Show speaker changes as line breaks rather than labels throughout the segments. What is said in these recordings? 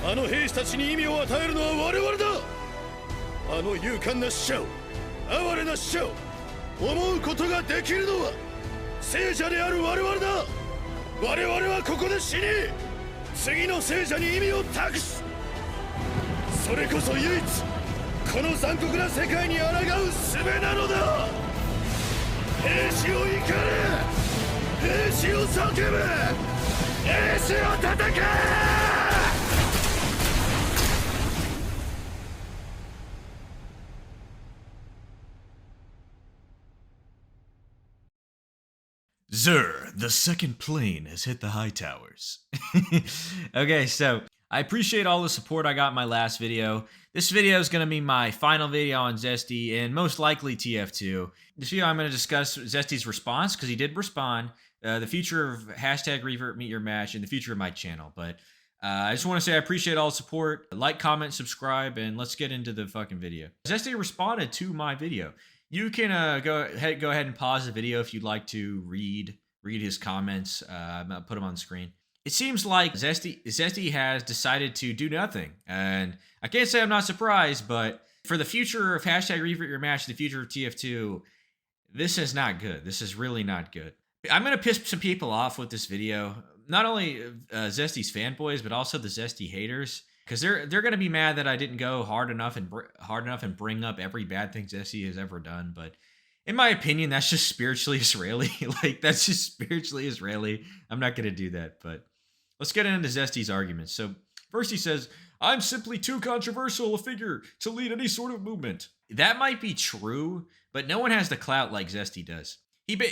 あの兵士たちに意味を与えるのは我々だ。あの勇敢な死者を、哀れな死者を思うことができるのは聖者である我々だ。我々はここで死に、次の聖者に意味を託す。それこそ唯一この残酷な世界に抗う術なのだ。兵士を怒れ、兵士を叫ぶ、兵士を叩け。
Zer, the second plane has hit the high towers. Okay, so I appreciate all the support I got in my last video. This video is going to be my final video on Zesty and most likely TF2. This video I'm going to discuss Zesty's response, because he did respond, the future of hashtag revert meet your match, and the future of my channel. But I just want to say I appreciate all the support. Like, comment, subscribe, and let's get into the fucking video. Zesty responded to my video. You can go ahead and pause the video if you'd like to read his comments. I'll put them on the screen. It seems like Zesty has decided to do nothing, and I can't say I'm not surprised, but for the future of hashtag revert your match, the future of TF2, this is not good. This is really not good. I'm gonna piss some people off with this video. Not only Zesty's fanboys, but also the Zesty haters. Because they're gonna be mad that I didn't go hard enough and bring up every bad thing Zesty has ever done. But in my opinion, that's just spiritually Israeli. Like, that's just spiritually Israeli. I'm not gonna do that. But let's get into Zesty's arguments. So first he says, "I'm simply too controversial a figure to lead any sort of movement." That might be true, but no one has the clout like Zesty does.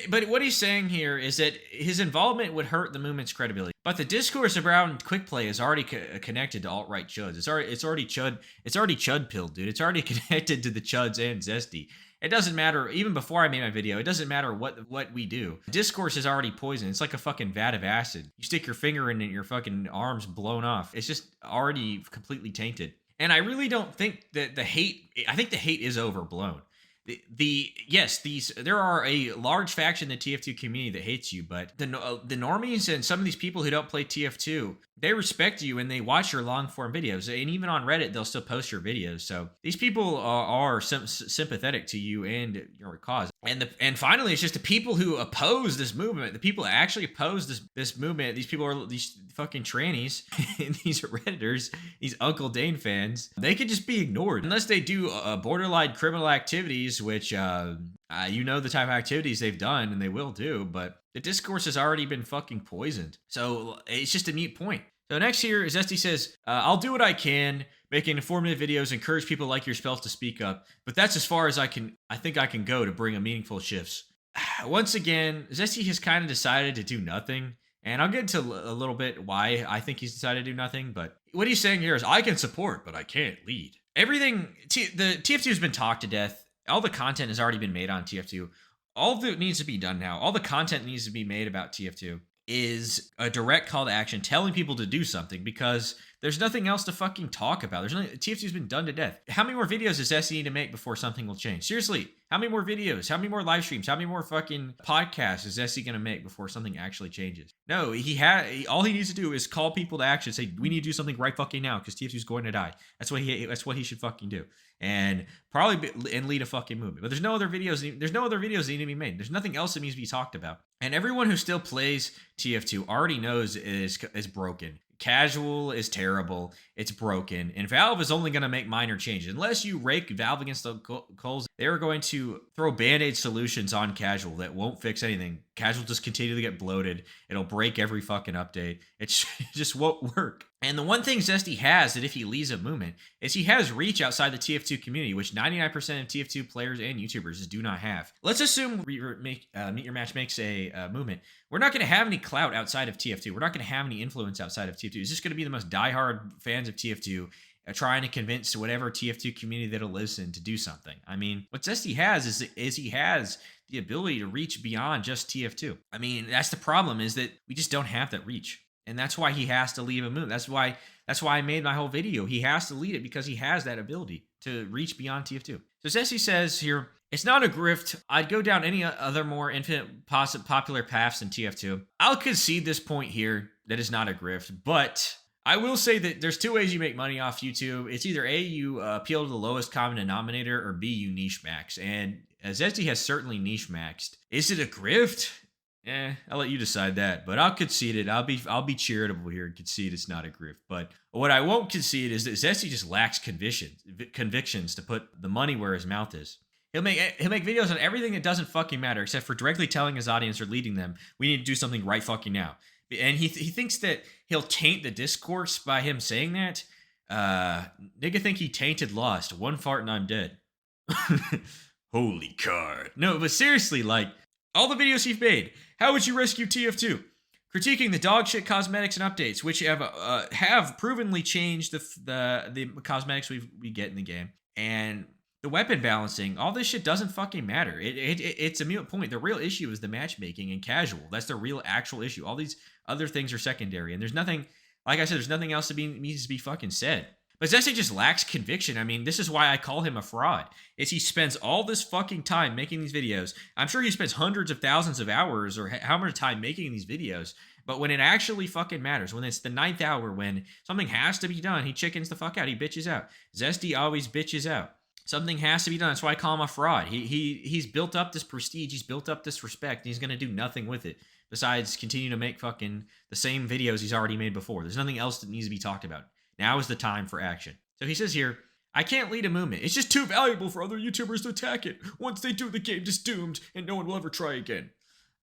But what he's saying here is that his involvement would hurt the movement's credibility. But the discourse around quick play is already connected to alt-right chuds. It's already chud pilled, dude. It's already connected to the chuds and Zesty. It doesn't matter. Even before I made my video, it doesn't matter what we do. Discourse is already poison. It's like a fucking vat of acid. You stick your finger in it, your fucking arm's blown off. It's just already completely tainted. And I really don't think that I think the hate is overblown. There are a large faction in the TF2 community that hates you, but the normies and some of these people who don't play TF2, they respect you and they watch your long form videos, and even on Reddit they'll still post your videos. So these people are sympathetic to you and your cause. And finally, it's just the people who oppose this movement, the people that actually oppose this movement. These people are these fucking trannies, these Redditors, these Uncle Dane fans. They could just be ignored unless they do borderline criminal activities, which you know the type of activities they've done and they will do. But the discourse has already been fucking poisoned, so it's just a mute point. So next here, Zesty says, "I'll do what I can, making informative videos, encourage people like yourself to speak up, but that's as far as I think I can go to bring a meaningful shifts." Once again, Zesty has kind of decided to do nothing, and I'll get into a little bit why I think he's decided to do nothing, but what he's saying here is, I can support, but I can't lead. Everything, the TF2 has been talked to death. All the content has already been made on TF2. All that needs to be done now, all the content needs to be made about TF2 is a direct call to action, telling people to do something, because there's nothing else to fucking talk about. TF2's been done to death. How many more videos does Zesty need to make before something will change? Seriously, how many more videos? How many more live streams? How many more fucking podcasts is Zesty gonna make before something actually changes? No, all he needs to do is call people to action, say, we need to do something right fucking now, because TF2's going to die. That's what he should fucking do. And probably lead a fucking movement. But there's no other videos that need to be made. There's nothing else that needs to be talked about. And everyone who still plays TF2 already knows it is broken. Casual is terrible. It's broken. And Valve is only going to make minor changes. Unless you rake Valve against the coals, they're going to throw band-aid solutions on casual that won't fix anything. Casual just continue to get bloated. It'll break every fucking update. It just won't work. And the one thing Zesty has that if he leads a movement is he has reach outside the TF2 community, which 99% of TF2 players and YouTubers do not have. Let's assume Meet Your Match makes a movement. We're not going to have any clout outside of TF2. We're not going to have any influence outside of TF2. It's just going to be the most diehard fans of TF2 trying to convince whatever TF2 community that'll listen to do something. I mean, what Zesty has is he has the ability to reach beyond just TF2. I mean, that's the problem, is that we just don't have that reach. And that's why he has to leave a movement. That's why I made my whole video. He has to lead it because he has that ability to reach beyond TF2. So Zesty says here, "It's not a grift. I'd go down any other more infinite popular paths than TF2. I'll concede this point here that it's not a grift, but I will say that there's two ways you make money off YouTube. It's either A, you appeal to the lowest common denominator, or B, you niche max. And Zesty has certainly niche maxed. Is it a grift? I'll let you decide that. But I'll concede it. I'll be charitable here and concede it's not a grift. But what I won't concede is that Zesty just lacks convictions to put the money where his mouth is. He'll make videos on everything that doesn't fucking matter, except for directly telling his audience or leading them, we need to do something right fucking now. And he thinks that he'll taint the discourse by him saying that. Nigga think he tainted Lost. One fart and I'm dead. Holy card. No, but seriously, like, all the videos he's made. How would you rescue TF2? Critiquing the dog shit cosmetics and updates, which have provenly changed the cosmetics we get in the game. And the weapon balancing, all this shit doesn't fucking matter. It's a mute point. The real issue is the matchmaking and casual. That's the real actual issue. All these other things are secondary, and there's nothing, like I said, there's nothing else needs to be fucking said. But Zesty just lacks conviction. I mean, this is why I call him a fraud. Is he spends all this fucking time making these videos. I'm sure he spends hundreds of thousands of hours or how much time making these videos. But when it actually fucking matters, when it's the 9th hour, when something has to be done, he chickens the fuck out. He bitches out. Zesty always bitches out. Something has to be done. That's why I call him a fraud. He's built up this prestige. He's built up this respect. And he's going to do nothing with it besides continue to make fucking the same videos he's already made before. There's nothing else that needs to be talked about. Now is the time for action. So he says here, I can't lead a movement. It's just too valuable for other YouTubers to attack it. Once they do, the game just doomed and no one will ever try again.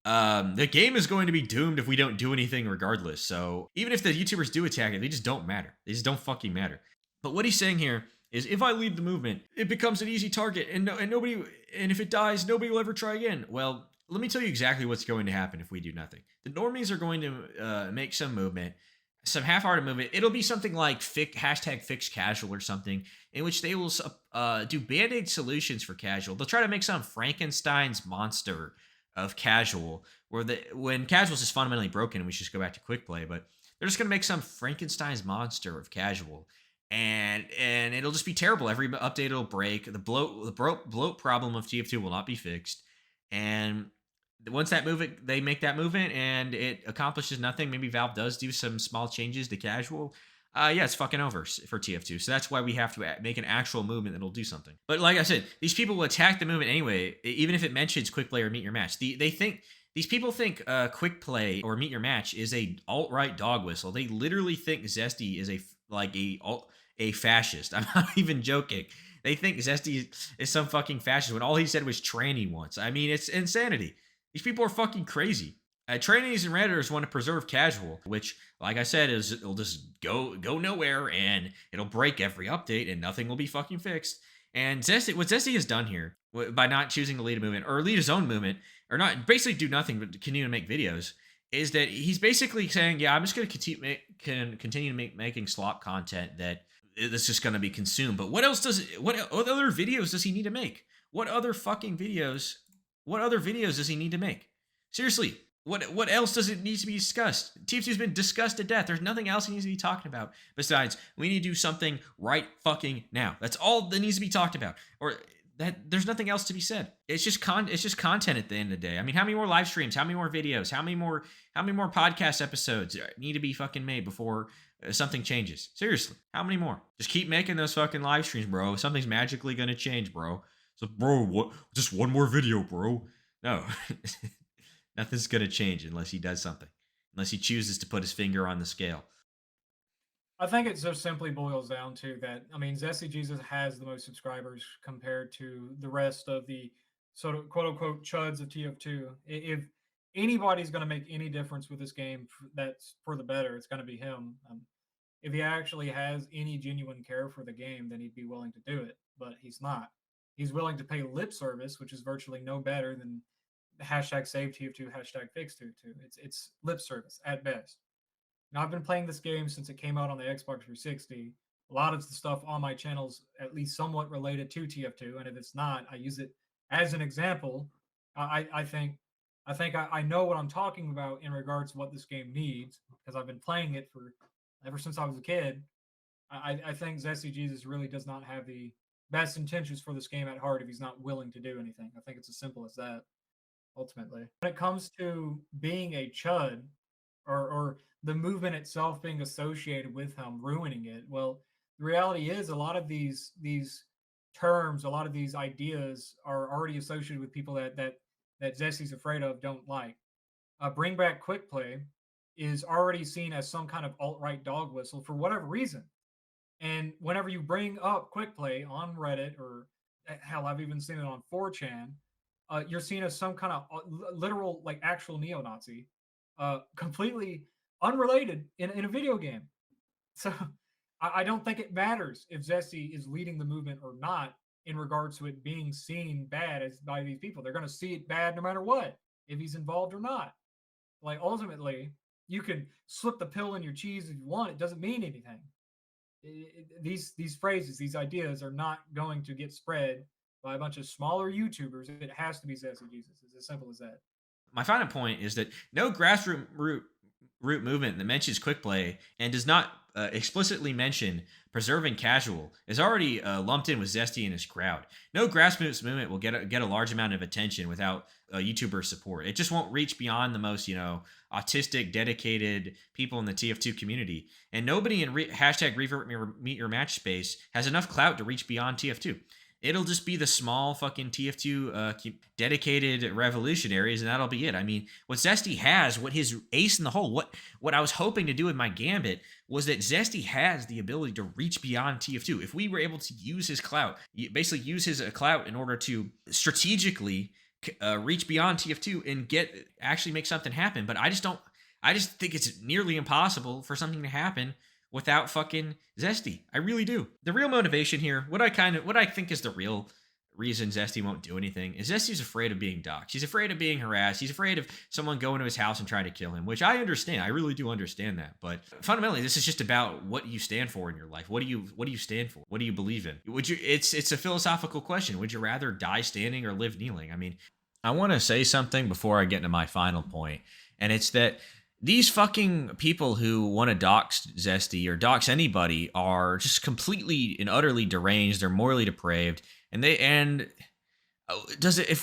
The game is going to be doomed if we don't do anything regardless. So even if the YouTubers do attack it, they just don't matter. They just don't fucking matter. But what he's saying here is if I lead the movement, it becomes an easy target and if it dies, nobody will ever try again. Well, let me tell you exactly what's going to happen if we do nothing. The normies are going to make some movement, some half-hearted movement. It'll be something like hashtag fix casual or something, in which they will do band-aid solutions for casual. They'll try to make some Frankenstein's monster of casual, where when casual is just fundamentally broken, we should just go back to quick play, but they're just going to make some Frankenstein's monster of casual. And it'll just be terrible. Every update it'll break. The bloat problem of TF2 will not be fixed. And once they make that movement and it accomplishes nothing, maybe Valve does do some small changes to casual. It's fucking over for TF2. So that's why we have to make an actual movement that'll do something. But like I said, these people will attack the movement anyway, even if it mentions quick play or meet your match. These people think quick play or meet your match is a alt-right dog whistle. They literally think Zesty is a fascist. I'm not even joking. They think Zesty is some fucking fascist when all he said was tranny once. I mean, it's insanity. These people are fucking crazy. Trannies and Redditors want to preserve casual, which, like I said, it'll just go nowhere and it'll break every update and nothing will be fucking fixed. And what Zesty has done here by not choosing to lead a movement or lead his own movement or not basically do nothing but continue to make videos is that he's basically saying, yeah, I'm just going to continue to making slop content that it's just going to be consumed. But what other videos does he need to make? What other videos does he need to make? Seriously, what else does it need to be discussed? TF2's been discussed to death. There's nothing else he needs to be talking about besides we need to do something right fucking now. That's all that needs to be talked about. Or that there's nothing else to be said. It's just content at the end of the day. I mean, how many more live streams? How many more videos? How many more podcast episodes need to be fucking made before something changes? Seriously, how many more? Just keep making those fucking live streams, bro. Something's magically gonna change, bro. So, bro, what? Just one more video, bro. No, nothing's gonna change unless he does something. Unless he chooses to put his finger on the scale.
I think it just simply boils down to that. I mean, Zesty Jesus has the most subscribers compared to the rest of the sort of quote unquote chuds of TF2. If anybody's going to make any difference with this game that's for the better, it's going to be him. If he actually has any genuine care for the game, then he'd be willing to do it, but he's not. He's willing to pay lip service, which is virtually no better than hashtag save TF2, hashtag fix TF2. It's lip service at best. Now, I've been playing this game since it came out on the Xbox 360. A lot of the stuff on my channel's at least somewhat related to TF2, and if it's not, I use it as an example. I think I know what I'm talking about in regards to what this game needs because I've been playing it for ever since I was a kid. I think Zesty Jesus really does not have the best intentions for this game at heart if he's not willing to do anything. I think it's as simple as that, ultimately. When it comes to being a chud or the movement itself being associated with him ruining it. Well, the reality is a lot of these terms, a lot of these ideas are already associated with people that Zesty's afraid of, don't like. Bring back quick play is already seen as some kind of alt right dog whistle for whatever reason. And whenever you bring up quick play on Reddit or hell, I've even seen it on 4chan, you're seen as some kind of literal, like actual neo Nazi, completely unrelated in a video game. So I don't think it matters if Zesty is leading the movement or not in regards to it being seen bad as by these people. They're going to see it bad no matter what, if he's involved or not. Like ultimately, you can slip the pill in your cheese if you want. It doesn't mean anything. These phrases, these ideas are not going to get spread by a bunch of smaller YouTubers. It has to be Zesty Jesus. It's as simple as that.
My final point is that no grassroots root movement that mentions quick play and does not explicitly mention preserving casual is already lumped in with Zesty and his crowd. No grassroots movement will get a large amount of attention without YouTuber support. It just won't reach beyond the most, autistic, dedicated people in the TF2 community. And nobody in hashtag Meet Your Match space has enough clout to reach beyond TF2. It'll just be the small fucking TF2 dedicated revolutionaries, and that'll be it. I mean, what Zesty has, what his ace in the hole, what I was hoping to do with my gambit was that Zesty has the ability to reach beyond TF2. If we were able to use his clout, basically use his clout in order to strategically reach beyond TF2 and actually make something happen. But I just think it's nearly impossible for something to happen without fucking Zesty. I really do. The real motivation here, what I think is the real reason Zesty won't do anything is Zesty's afraid of being doxxed. He's afraid of being harassed. He's afraid of someone going to his house and trying to kill him, which I understand. I really do understand that. But fundamentally, this is just about what you stand for in your life. What do you stand for? What do you believe in? It's a philosophical question. Would you rather die standing or live kneeling? I mean, I want to say something before I get into my final point, and it's that these fucking people who want to dox Zesty or dox anybody are just completely and utterly deranged. They're morally depraved. If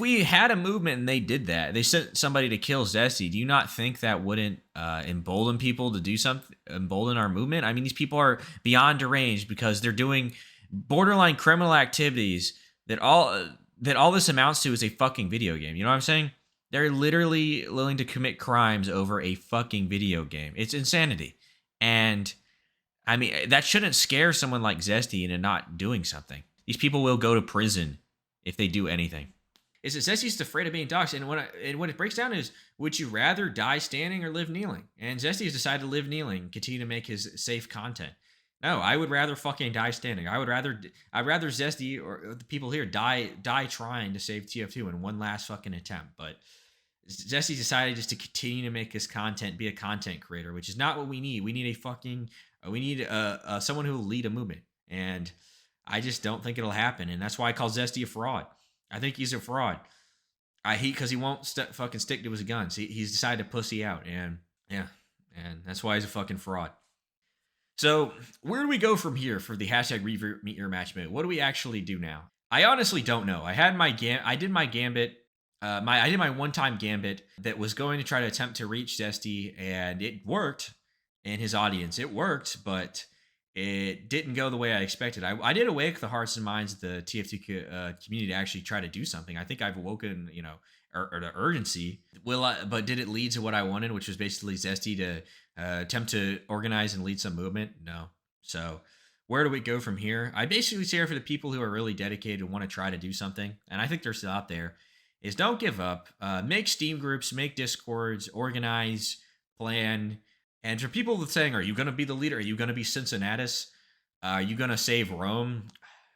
we had a movement and they did that, they sent somebody to kill Zesty, do you not think that wouldn't embolden people to do something, embolden our movement? I mean, these people are beyond deranged because they're doing borderline criminal activities that all this amounts to is a fucking video game. You know what I'm saying? They're literally willing to commit crimes over a fucking video game. It's insanity. And, I mean, that shouldn't scare someone like Zesty into not doing something. These people will go to prison if they do anything. Is that Zesty's afraid of being doxxed. And what it breaks down is, would you rather die standing or live kneeling? And Zesty has decided to live kneeling, continue to make his safe content. No, I would rather fucking die standing. I'd rather Zesty or the people here die trying to save TF2 in one last fucking attempt. But Zesty decided just to continue to make his content, be a content creator, which is not what we need. We need someone who will lead a movement, and I just don't think it'll happen. And that's why I call Zesty a fraud. I think he's a fraud. Because he won't fucking stick to his guns. He's decided to pussy out, and that's why he's a fucking fraud. So where do we go from here for the hashtag Meet Your Match movement? What do we actually do now? I honestly don't know. I did my gambit. I did my one-time gambit that was going to try to attempt to reach Zesty, and it worked in his audience. It worked, but it didn't go the way I expected. I did awake the hearts and minds of the TF2 community to actually try to do something. I think I've awoken, or the urgency. But did it lead to what I wanted, which was basically Zesty to attempt to organize and lead some movement? No. So where do we go from here? I basically say for the people who are really dedicated and want to try to do something, and I think they're still out there, is don't give up. Make Steam groups, make Discords, organize, plan. And for people saying, are you going to be the leader? Are you going to be Cincinnatus? Are you going to save Rome?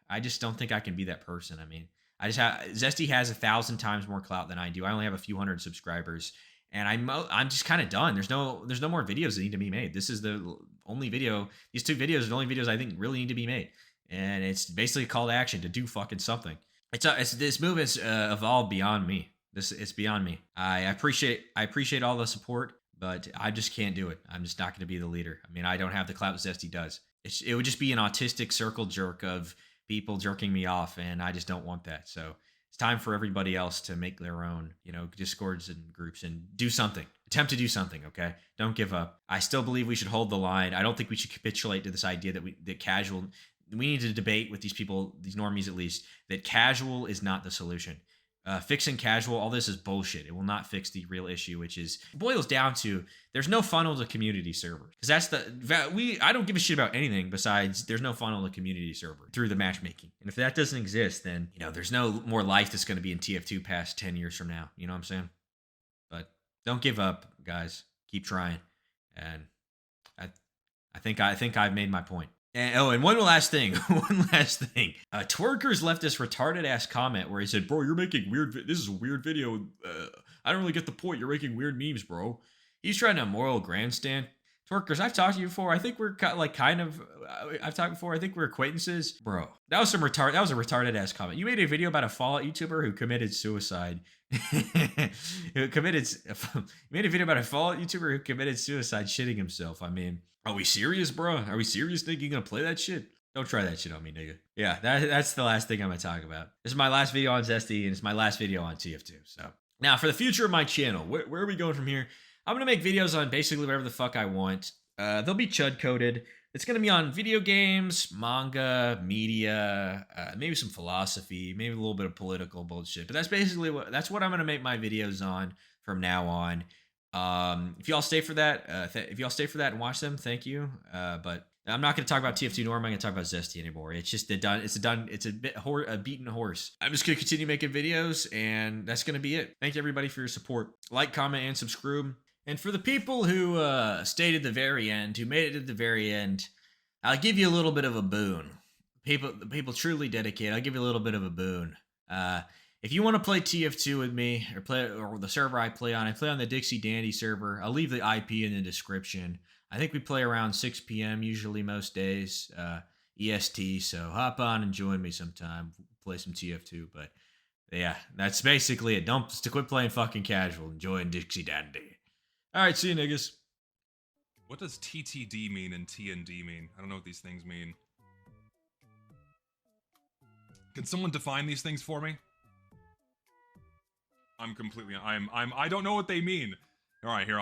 I just don't think I can be that person. I mean, Zesty has 1,000 times more clout than I do. I only have a few hundred subscribers, and I'm just kind of done. There's no more videos that need to be made. This is the only video. These two videos are the only videos I think really need to be made, and it's basically a call to action to do fucking something. This movement's evolved beyond me. It's beyond me. I appreciate all the support, but I just can't do it. I'm just not going to be the leader. I mean, I don't have the clout Zesty does. It would just be an autistic circle jerk of people jerking me off, and I just don't want that. So It's time for everybody else to make their own, discords and groups and do something. Attempt to do something, okay? Don't give up. I still believe we should hold the line. I don't think we should capitulate to this idea that casual. We need to debate with these people, these normies at least, that casual is not the solution. Fixing casual, all this is bullshit. It will not fix the real issue, which is boils down to there's no funnel to community server, because I don't give a shit about anything besides there's no funnel to community server through the matchmaking. And if that doesn't exist, then there's no more life that's going to be in TF2 past 10 years from now. You know what I'm saying? But don't give up, guys. Keep trying. And I think I've made my point. And one last thing. Twerkers left this retarded ass comment where he said, "Bro, you're making weird. This is a weird video. I don't really get the point. You're making weird memes, bro." He's trying to moral grandstand. Twerkers, I've talked to you before. I think we're I've talked before. I think we're acquaintances, bro. That was a retarded ass comment. You made a video about a Fallout YouTuber who committed suicide. You made a video about a Fallout YouTuber who committed suicide, shitting himself. I mean, are we serious, bro? Are we serious thinking you're gonna play that shit? Don't try that shit on me, nigga. Yeah, that's the last thing I'm gonna talk about. This is my last video on Zesty, and it's my last video on TF2. So now for the future of my channel, where are we going from here? I'm gonna make videos on basically whatever the fuck I want. They'll be chud coded. It's gonna be on video games, manga, media, maybe some philosophy, maybe a little bit of political bullshit. But that's basically what I'm gonna make my videos on from now on. If y'all stay for that, and watch them, thank you. But I'm not going to talk about TF2 nor am I going to talk about Zesty anymore. It's just a beaten horse. I'm just going to continue making videos, and that's going to be it. Thank you everybody for your support. Like, comment, and subscribe. And for the people who stayed at the very end, who made it to the very end, I'll give you a little bit of a boon. People truly dedicated. I'll give you a little bit of a boon. If you want to play TF2 with me, or the server I play on the Dixie Dandy server. I'll leave the IP in the description. I think we play around 6 p.m. usually most days, EST. So hop on and join me sometime. Play some TF2. But yeah, that's basically it. Don't just quit playing fucking casual. Enjoy Dixie Dandy. All right, see you niggas.
What does TTD mean and TND mean? I don't know what these things mean. Can someone define these things for me? I don't know what they mean. All right, here,